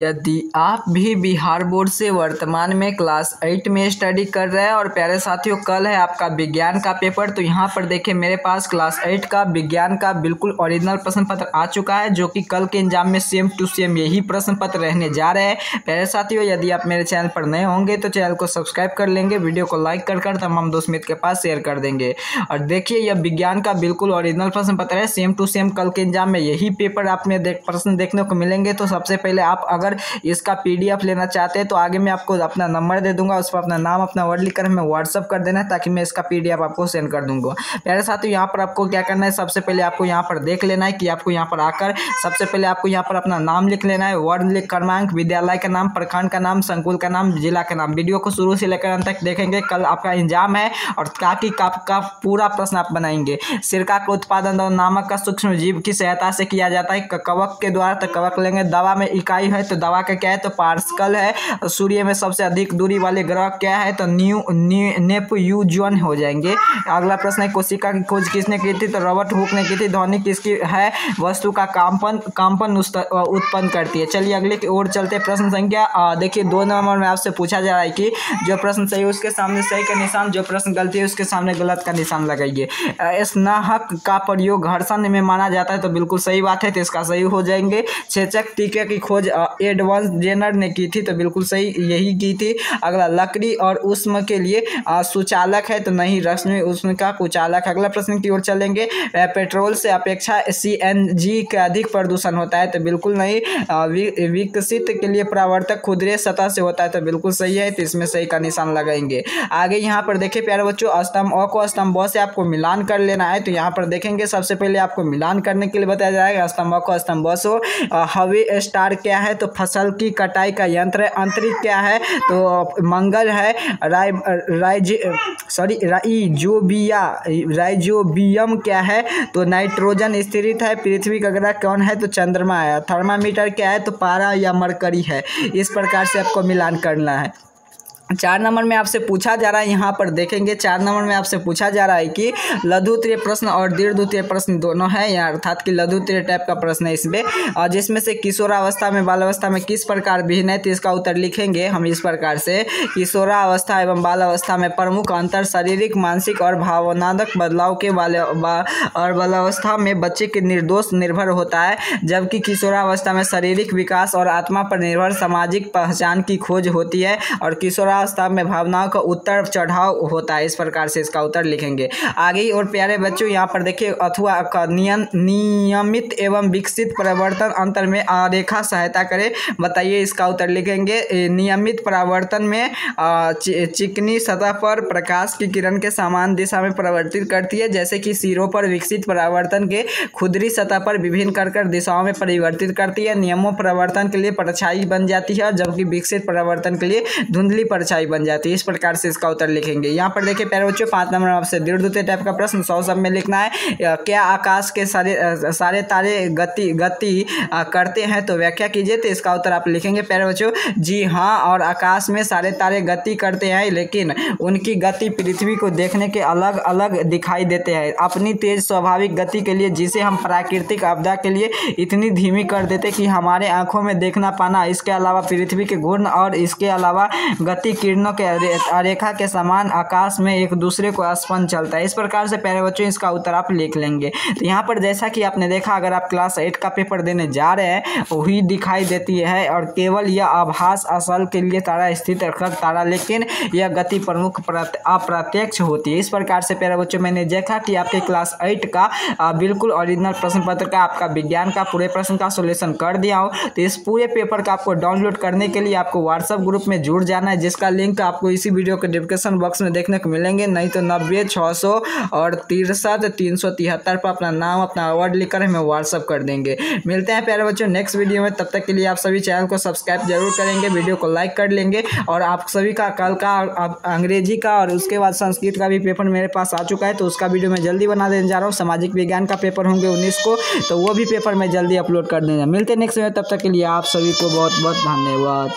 यदि आप भी बिहार बोर्ड से वर्तमान में क्लास 8 में स्टडी कर रहे हैं और प्यारे साथियों कल है आपका विज्ञान का पेपर, तो यहाँ पर देखिए मेरे पास क्लास 8 का विज्ञान का बिल्कुल ओरिजिनल प्रश्न पत्र आ चुका है, जो कि कल के एग्जाम में सेम टू सेम यही प्रश्न पत्र रहने जा रहे हैं। प्यारे साथियों यदि आप मेरे चैनल पर नए होंगे तो चैनल को सब्सक्राइब कर लेंगे, वीडियो को लाइक कर तमाम दोस्त मित्र के पास शेयर कर देंगे। और देखिए यह विज्ञान का बिल्कुल ओरिजिनल प्रश्न पत्र है, सेम टू सेम कल के एग्जाम में यही पेपर आप में प्रश्न देखने को मिलेंगे। तो सबसे पहले आप अगर इसका पीडीएफ लेना चाहते हैं तो आगे मैं आपको अपना नंबर दे दूंगा, उस पर अपना नाम अपना वर्ड लिखकर हमें व्हाट्सअप कर देना है ताकि मैं इसका पीडीएफ आपको सेंड कर दूंगा। प्यारे साथियों यहाँ पर आपको क्या करना है, सबसे पहले आपको यहाँ पर देख लेना है कि आपको यहाँ पर आकर सबसे पहले आपको यहाँ पर अपना नाम लिख लेना है, वर्ड लिख क्रमांक, विद्यालय का नाम, प्रखंड का नाम, संकुल का नाम, जिला का नाम। वीडियो को शुरू से लेकर अंत तक देखेंगे, कल आपका एग्जाम है और ताकि का पूरा प्रश्न आप बनाएंगे। सिरका का उत्पादन और नामक का सूक्ष्म जीव की सहायता से किया जाता है, कवक के द्वारा तो कवक लेंगे। दवा में इकाई है तो दवा का क्या है तो पार्सिकल है। सूर्य में सबसे अधिक दूरी वाले ग्रह क्या है तो नेपच्यून हो जाएंगे। अगला प्रश्न है कोशिका की खोज किसने की थी तो रॉबर्ट हुक ने की थी। ध्वनि किसकी है, वस्तु का कंपन उत्पन्न करती है। चलिए अगले की ओर चलते। प्रश्न संख्या देखिए 2 नंबर में आपसे पूछा जा रहा है कि जो प्रश्न सही है उसके सामने सही का निशान, जो प्रश्न गलती है उसके सामने गलत का निशान लगाइए। स्नाहक का प्रयोग घर्षण में माना जाता है तो बिल्कुल सही बात है, तो इसका सही हो जाएंगे। छेचक टीके की खोज एडवांस जेनर ने की थी तो बिल्कुल सही यही की थी। अगला लकड़ी और उष्म के लिए सुचालक है तो नहीं, रश्मि उष्म का कुचालक। अगला प्रश्न की ओर चलेंगे। पेट्रोल से अपेक्षा सीएनजी का अधिक प्रदूषण होता है तो बिल्कुल नहीं। विकसित के लिए परावर्तक खुदरे सतह से होता है तो बिल्कुल सही है, तो इसमें सही का निशान लगाएंगे। आगे यहाँ पर देखिए प्यारे बच्चों, स्तंभ अ को स्तंभ ब से आपको मिलान कर लेना है। तो यहाँ पर देखेंगे सबसे पहले आपको मिलान करने के लिए बताया जाएगा स्तंभ अ को स्तंभ ब से। हवे स्टार क्या है तो फसल की कटाई का यंत्र है। अंतरिक्ष क्या है तो मंगल है। राइजोबियम क्या है तो नाइट्रोजन स्थिरित है। पृथ्वी का ग्रह कौन है तो चंद्रमा है। थर्मामीटर क्या है तो पारा या मरकरी है। इस प्रकार से आपको मिलान करना है। 4 नंबर में आपसे पूछा जा रहा है, यहाँ पर देखेंगे 4 नंबर में आपसे पूछा जा रहा है कि लघु उत्तरीय प्रश्न और दीर्घ उत्तरीय प्रश्न दोनों है, या अर्थात कि लघु उत्तरीय टाइप का प्रश्न है इसमें, और जिसमें से किशोरावस्था में बालावस्था में किस प्रकार भिन्न है तो इसका उत्तर लिखेंगे हम इस प्रकार से। किशोरावस्था एवं बालावस्था में प्रमुख अंतर शारीरिक, मानसिक और भावनात्मक बदलाव के और बालावस्था में बच्चे के निर्दोष निर्भर होता है, जबकि किशोरावस्था में शारीरिक विकास और आत्मा पर निर्भर सामाजिक पहचान की खोज होती है, और किशोरावस्था में भावनाओं का उतर चढ़ाव होता है। इस प्रकार से इसका उत्तर लिखेंगे। आगे और प्यारे बच्चों यहाँ पर देखिए अथवा का नियमित एवं विकसित परिवर्तन अंतर में आरेखा सहायता करे, बताइए इसका उत्तर लिखेंगे। नियमित परिवर्तन में चिकनी सतह पर प्रकाश की किरण के समान दिशा में परिवर्तित करती है, जैसे कि सिरों पर। विकसित परिवर्तन के खुदरी सतह पर विभिन्न कर दिशाओं में परिवर्तित करती है। नियमों परिवर्तन के लिए परछाई बन जाती है, जबकि विकसित परिवर्तन के लिए धुंधली परछाई बन जाती है। इस प्रकार से इसका उत्तर लिखेंगे। यहाँ पर देखिए प्यारे बच्चों 5 नंबर आपसे दीर्घ उत्तरीय टाइप का प्रश्न 100 शब्द में लिखना है। क्या आकाश के सारे तारे गति करते हैं तो व्याख्या कीजिए, तो इसका उत्तर आप लिखेंगे प्यारे बच्चों जी हाँ, और आकाश में सारे तारे गति करते हैं, लेकिन उनकी गति पृथ्वी को देखने के अलग अलग दिखाई देते हैं। अपनी तेज स्वाभाविक गति के लिए, जिसे हम प्राकृतिक आपदा के लिए इतनी धीमी कर देते कि हमारे आंखों में देखना पाना। इसके अलावा पृथ्वी के घूर्ण और इसके अलावा गति किरणों के आरेखा के समान आकाश में एक दूसरे को स्पंद चलता है। इस प्रकार से प्यारे बच्चों इसका उत्तर आप लिख लेंगे। तो यहाँ पर जैसा कि आपने देखा, अगर आप क्लास 8 का पेपर देने जा रहे हैं वही दिखाई देती है, और केवल यह आभास असल के लिए तारा स्थित रखकर तारा, लेकिन यह गति प्रमुख अप्रत्यक्ष होती है। इस प्रकार से प्यारे बच्चों मैंने देखा कि आपके क्लास 8 का बिल्कुल ओरिजिनल प्रश्न पत्र का, आपका विज्ञान का पूरे प्रश्न का सोल्यूशन कर दिया हूँ। तो इस पूरे पेपर का आपको डाउनलोड करने के लिए आपको व्हाट्सएप ग्रुप में जुड़ जाना है, जिसका लिंक आपको इसी वीडियो के डिस्क्रिप्शन बॉक्स में देखने को मिलेंगे। नहीं तो 90 600 और 63 373 पर अपना नाम अपना वर्ड लिखकर हमें व्हाट्सअप कर देंगे। मिलते हैं प्यारे बच्चों नेक्स्ट वीडियो में, तब तक के लिए आप सभी चैनल को सब्सक्राइब जरूर करेंगे, वीडियो को लाइक कर लेंगे। और आप सभी का कल का अंग्रेजी का और उसके बाद संस्कृत का भी पेपर मेरे पास आ चुका है, तो उसका वीडियो मैं जल्दी बना देने जा रहा हूँ। सामाजिक विज्ञान का पेपर होंगे 19 को, तो वो भी पेपर मैं जल्दी अपलोड कर देंगे। मिलते हैं नेक्स्ट वीडियो, तब तक के लिए आप सभी को बहुत बहुत धन्यवाद।